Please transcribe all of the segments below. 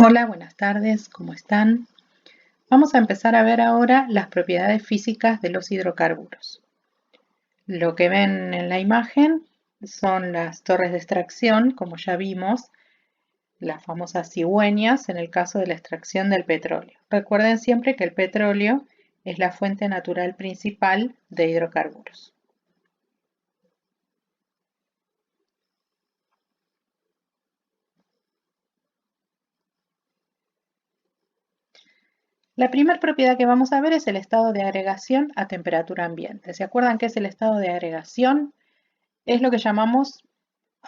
Hola, buenas tardes, ¿cómo están? Vamos a empezar a ver ahora las propiedades físicas de los hidrocarburos. Lo que ven en la imagen son las torres de extracción, como ya vimos, las famosas cigüeñas en el caso de la extracción del petróleo. Recuerden siempre que el petróleo es la fuente natural principal de hidrocarburos. La primera propiedad que vamos a ver es el estado de agregación a temperatura ambiente. ¿Se acuerdan qué es el estado de agregación? Es lo que llamamos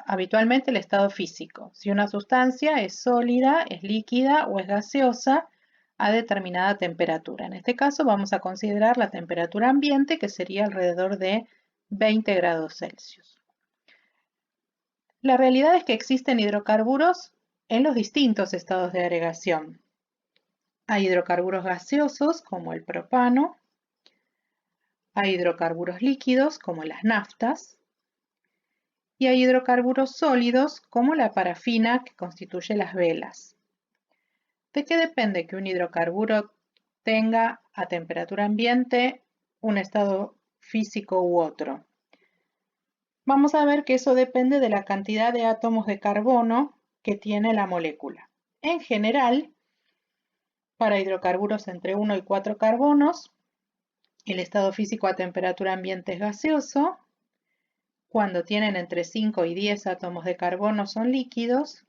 habitualmente el estado físico. Si una sustancia es sólida, es líquida o es gaseosa a determinada temperatura. En este caso vamos a considerar la temperatura ambiente, que sería alrededor de 20 grados Celsius. La realidad es que existen hidrocarburos en los distintos estados de agregación. Hay hidrocarburos gaseosos como el propano, hay hidrocarburos líquidos como las naftas, y hay hidrocarburos sólidos como la parafina que constituye las velas. ¿De qué depende que un hidrocarburo tenga a temperatura ambiente un estado físico u otro? Vamos a ver que eso depende de la cantidad de átomos de carbono que tiene la molécula. En general, para hidrocarburos entre 1 y 4 carbonos, el estado físico a temperatura ambiente es gaseoso. Cuando tienen entre 5 y 10 átomos de carbono son líquidos,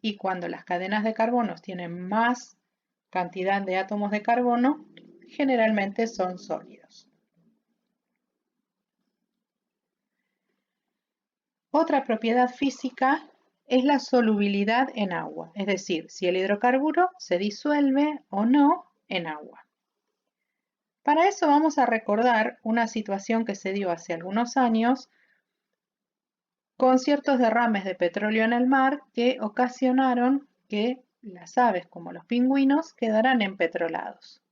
y cuando las cadenas de carbonos tienen más cantidad de átomos de carbono, generalmente son sólidos. Otra propiedad física es la solubilidad en agua, es decir, si el hidrocarburo se disuelve o no en agua. Para eso vamos a recordar una situación que se dio hace algunos años con ciertos derrames de petróleo en el mar que ocasionaron que las aves, como los pingüinos, quedaran empetrolados,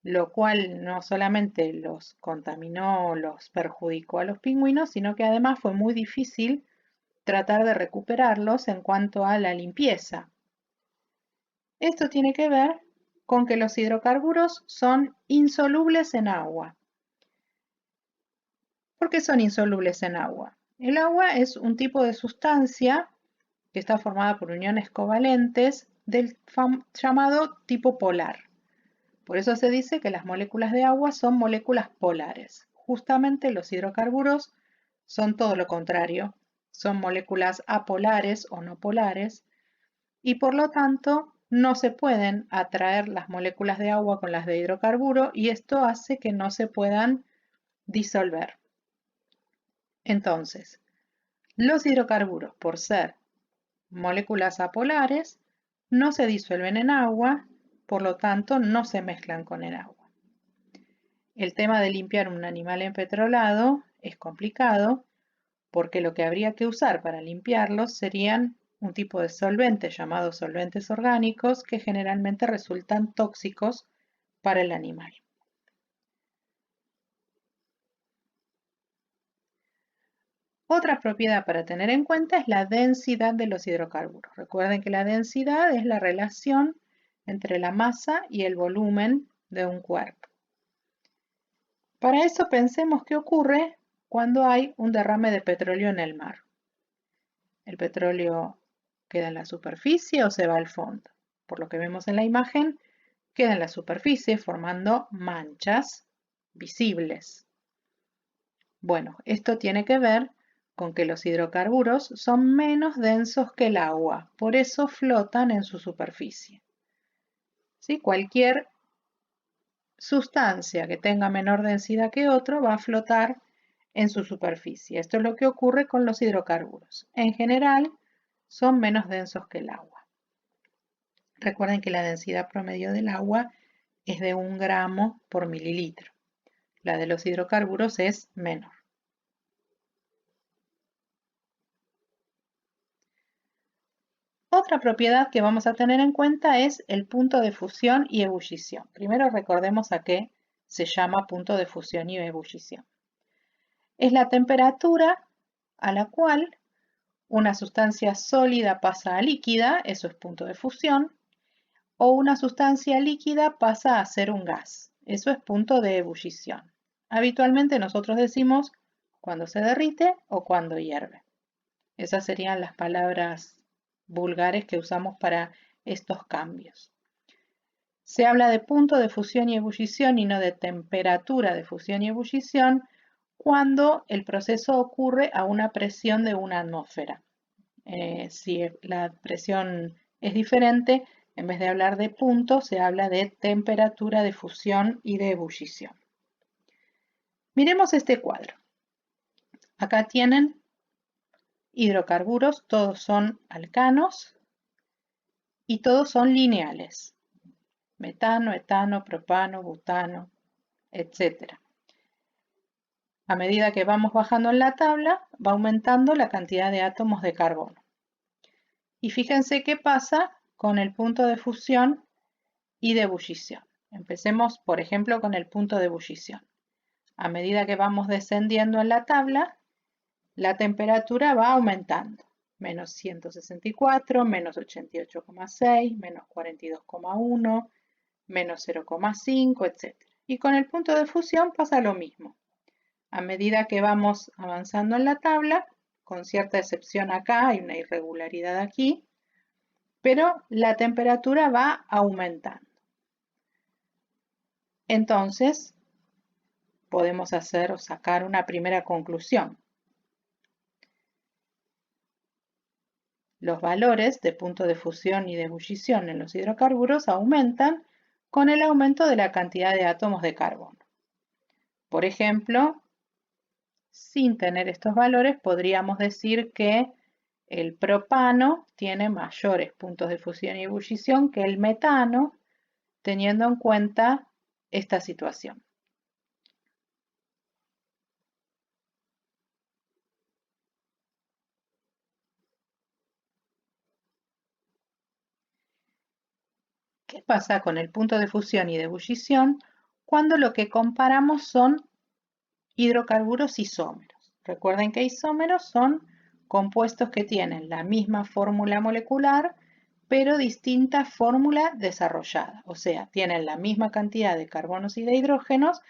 lo cual no solamente los contaminó, los perjudicó a los pingüinos, sino que además fue muy difícil tratar de recuperarlos en cuanto a la limpieza. Esto tiene que ver con que los hidrocarburos son insolubles en agua. ¿Por qué son insolubles en agua? El agua es un tipo de sustancia que está formada por uniones covalentes del llamado tipo polar. Por eso se dice que las moléculas de agua son moléculas polares. Justamente los hidrocarburos son todo lo contrario, son moléculas apolares o no polares, y por lo tanto no se pueden atraer las moléculas de agua con las de hidrocarburo, y esto hace que no se puedan disolver. Entonces, los hidrocarburos, por ser moléculas apolares, no se disuelven en agua, por lo tanto no se mezclan con el agua. El tema de limpiar un animal empetrolado es complicado porque lo que habría que usar para limpiarlos serían un tipo de solventes llamados solventes orgánicos que generalmente resultan tóxicos para el animal. Otra propiedad para tener en cuenta es la densidad de los hidrocarburos. Recuerden que la densidad es la relación entre la masa y el volumen de un cuerpo. Para eso pensemos qué ocurre cuando hay un derrame de petróleo en el mar. ¿El petróleo queda en la superficie o se va al fondo? Por lo que vemos en la imagen, queda en la superficie formando manchas visibles. Bueno, esto tiene que ver con que los hidrocarburos son menos densos que el agua, por eso flotan en su superficie. ¿Sí? Cualquier sustancia que tenga menor densidad que otro va a flotar en su superficie. Esto es lo que ocurre con los hidrocarburos. En general, son menos densos que el agua. Recuerden que la densidad promedio del agua es de 1 gramo por mililitro. La de los hidrocarburos es menor. Otra propiedad que vamos a tener en cuenta es el punto de fusión y ebullición. Primero recordemos a qué se llama punto de fusión y ebullición. Es la temperatura a la cual Una sustancia sólida pasa a líquida, eso es punto de fusión, o una sustancia líquida pasa a ser un gas, eso es punto de ebullición. Habitualmente nosotros decimos cuando se derrite o cuando hierve. Esas serían las palabras vulgares que usamos para estos cambios. Se habla de punto de fusión y ebullición y no de temperatura de fusión y ebullición cuando el proceso ocurre a una presión de una atmósfera. Si la presión es diferente, en vez de hablar de punto, se habla de temperatura de fusión y de ebullición. Miremos este cuadro. Acá tienen hidrocarburos, todos son alcanos y todos son lineales. Metano, etano, propano, butano, etc. A medida que vamos bajando en la tabla, va aumentando la cantidad de átomos de carbono. Y fíjense qué pasa con el punto de fusión y de ebullición. Empecemos, por ejemplo, con el punto de ebullición. A medida que vamos descendiendo en la tabla, la temperatura va aumentando. Menos 164, menos 88,6, menos 42,1, menos 0,5, etc. Y con el punto de fusión pasa lo mismo. A medida que vamos avanzando en la tabla, con cierta excepción acá, hay una irregularidad aquí, pero la temperatura va aumentando. Entonces, podemos hacer o sacar una primera conclusión. Los valores de punto de fusión y de ebullición en los hidrocarburos aumentan con el aumento de la cantidad de átomos de carbono. Por ejemplo, sin tener estos valores, podríamos decir que el propano tiene mayores puntos de fusión y ebullición que el metano, teniendo en cuenta esta situación. ¿Qué pasa con el punto de fusión y de ebullición cuando lo que comparamos son hidrocarburos isómeros? Recuerden que isómeros son compuestos que tienen la misma fórmula molecular, pero distinta fórmula desarrollada. O sea, tienen la misma cantidad de carbonos y de hidrógenos,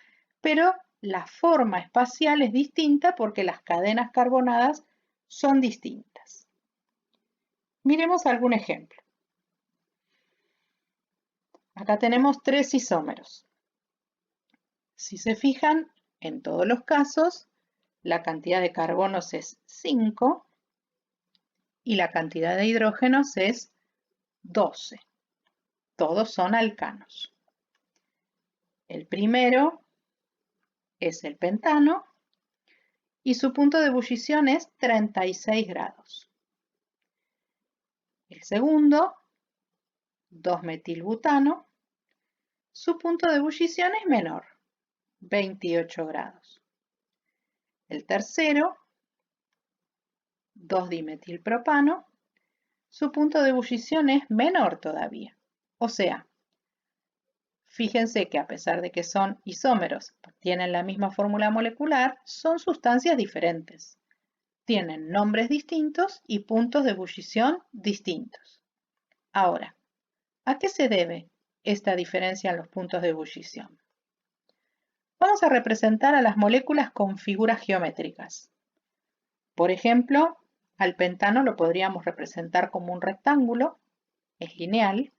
pero la forma espacial es distinta porque las cadenas carbonadas son distintas. Miremos algún ejemplo. Acá tenemos 3 isómeros. Si se fijan, en todos los casos, la cantidad de carbonos es 5 y la cantidad de hidrógenos es 12. Todos son alcanos. El primero es el pentano y su punto de ebullición es 36 grados. El segundo, 2-metilbutano, su punto de ebullición es menor, 28 grados. El tercero, 2-dimetilpropano, su punto de ebullición es menor todavía. O sea, fíjense que a pesar de que son isómeros, tienen la misma fórmula molecular, son sustancias diferentes. Tienen nombres distintos y puntos de ebullición distintos. Ahora, ¿a qué se debe esta diferencia en los puntos de ebullición? Vamos a representar a las moléculas con figuras geométricas. Por ejemplo, al pentano lo podríamos representar como un rectángulo, es lineal.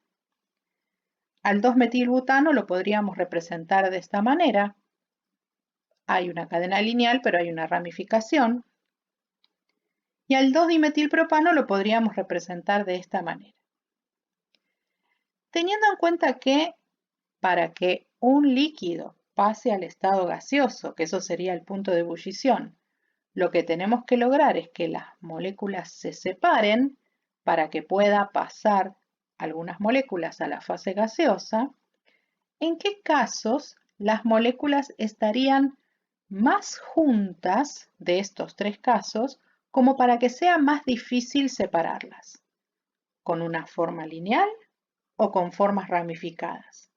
Al 2-metilbutano lo podríamos representar de esta manera. Hay una cadena lineal, pero hay una ramificación. Y al 2-dimetilpropano lo podríamos representar de esta manera. Teniendo en cuenta que para que un líquido pase al estado gaseoso, que eso sería el punto de ebullición, lo que tenemos que lograr es que las moléculas se separen para que pueda pasar algunas moléculas a la fase gaseosa. ¿En qué casos las moléculas estarían más juntas de estos 3 casos como para que sea más difícil separarlas? ¿Con una forma lineal o con formas ramificadas?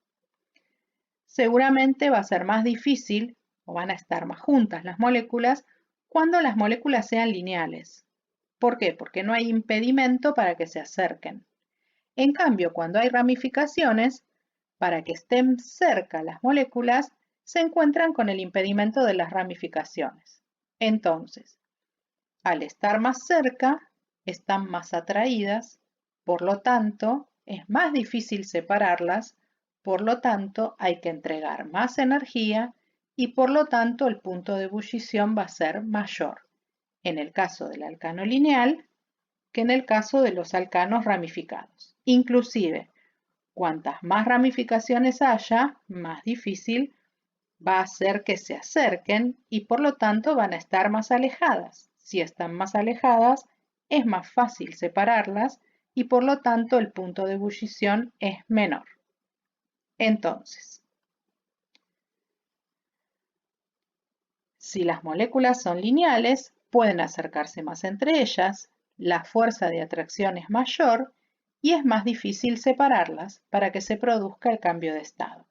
Seguramente va a ser más difícil o van a estar más juntas las moléculas cuando las moléculas sean lineales. ¿Por qué? Porque no hay impedimento para que se acerquen. En cambio, cuando hay ramificaciones, para que estén cerca las moléculas, se encuentran con el impedimento de las ramificaciones. Entonces, al estar más cerca, están más atraídas, por lo tanto, es más difícil separarlas, por lo tanto, hay que entregar más energía y por lo tanto el punto de ebullición va a ser mayor, en el caso del alcano lineal que en el caso de los alcanos ramificados. Inclusive, cuantas más ramificaciones haya, más difícil va a ser que se acerquen y por lo tanto van a estar más alejadas. Si están más alejadas, es más fácil separarlas y por lo tanto el punto de ebullición es menor. Entonces, si las moléculas son lineales, pueden acercarse más entre ellas, la fuerza de atracción es mayor y es más difícil separarlas para que se produzca el cambio de estado.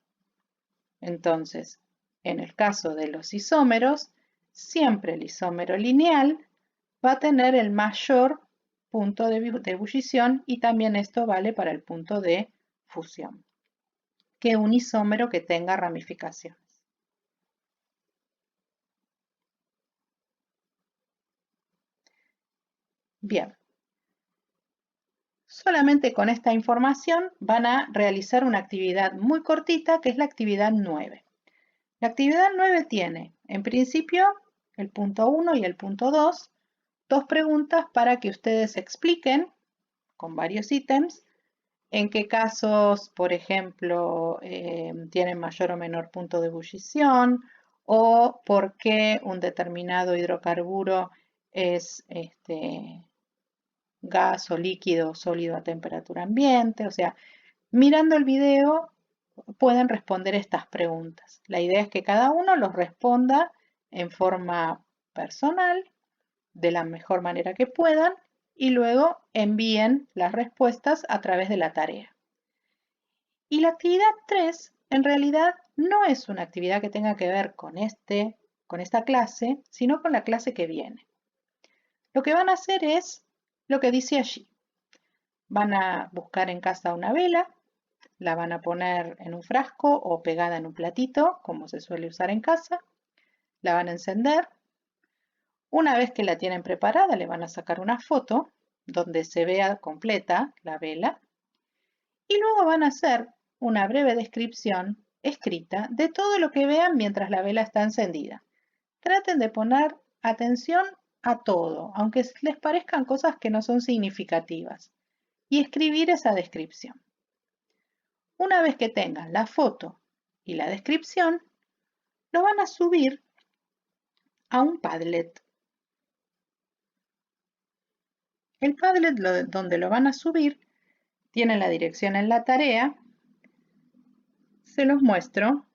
Entonces, en el caso de los isómeros, siempre el isómero lineal va a tener el mayor punto de ebullición y también esto vale para el punto de fusión, que un isómero que tenga ramificaciones. Bien, solamente con esta información van a realizar una actividad muy cortita que es la actividad 9. La actividad 9 tiene, en principio, el punto 1 y el punto 2, dos preguntas para que ustedes expliquen con varios ítems en qué casos, por ejemplo, tienen mayor o menor punto de ebullición o por qué un determinado hidrocarburo es gas o líquido o sólido a temperatura ambiente. O sea, mirando el video pueden responder estas preguntas. La idea es que cada uno los responda en forma personal, de la mejor manera que puedan, y luego envíen las respuestas a través de la tarea. Y la actividad 3 en realidad no es una actividad que tenga que ver con esta clase, sino con la clase que viene. Lo que van a hacer es lo que dice allí. Van a buscar en casa una vela, la van a poner en un frasco o pegada en un platito, como se suele usar en casa. La van a encender. Una vez que la tienen preparada, le van a sacar una foto donde se vea completa la vela. Y luego van a hacer una breve descripción escrita de todo lo que vean mientras la vela está encendida. Traten de poner atención a todo, aunque les parezcan cosas que no son significativas, y escribir esa descripción. Una vez que tengan la foto y la descripción, lo van a subir a un Padlet. El Padlet donde lo van a subir tiene la dirección en la tarea. Se los muestro.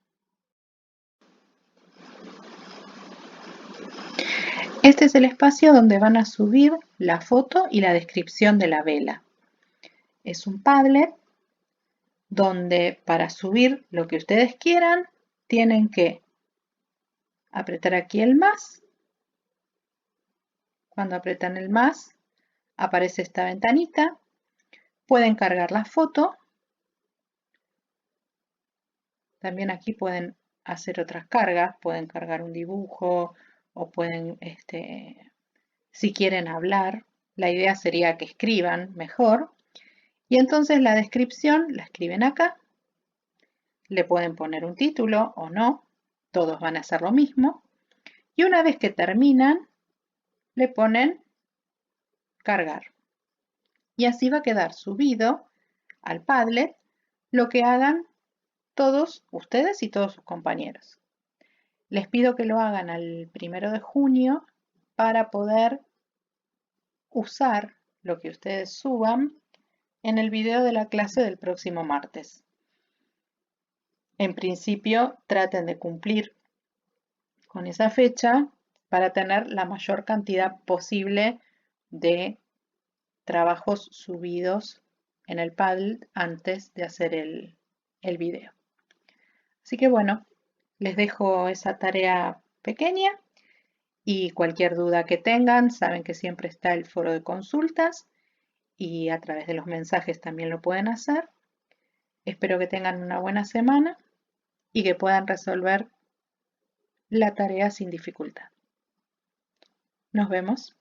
Este es el espacio donde van a subir la foto y la descripción de la vela. Es un Padlet donde para subir lo que ustedes quieran tienen que apretar aquí el más. Cuando apretan el más aparece esta ventanita. Pueden cargar la foto. También aquí pueden hacer otras cargas, pueden cargar un dibujo o pueden, si quieren hablar, la idea sería que escriban mejor. Y entonces la descripción la escriben acá. Le pueden poner un título o no, todos van a hacer lo mismo. Y una vez que terminan, le ponen cargar. Y así va a quedar subido al Padlet lo que hagan todos ustedes y todos sus compañeros. Les pido que lo hagan al 1 de junio para poder usar lo que ustedes suban en el video de la clase del próximo martes. En principio, traten de cumplir con esa fecha para tener la mayor cantidad posible de trabajos subidos en el Padlet antes de hacer el video. Así que bueno, les dejo esa tarea pequeña Y cualquier duda que tengan, saben que siempre está el foro de consultas y a través de los mensajes también lo pueden hacer. Espero que tengan una buena semana y que puedan resolver la tarea sin dificultad. Nos vemos.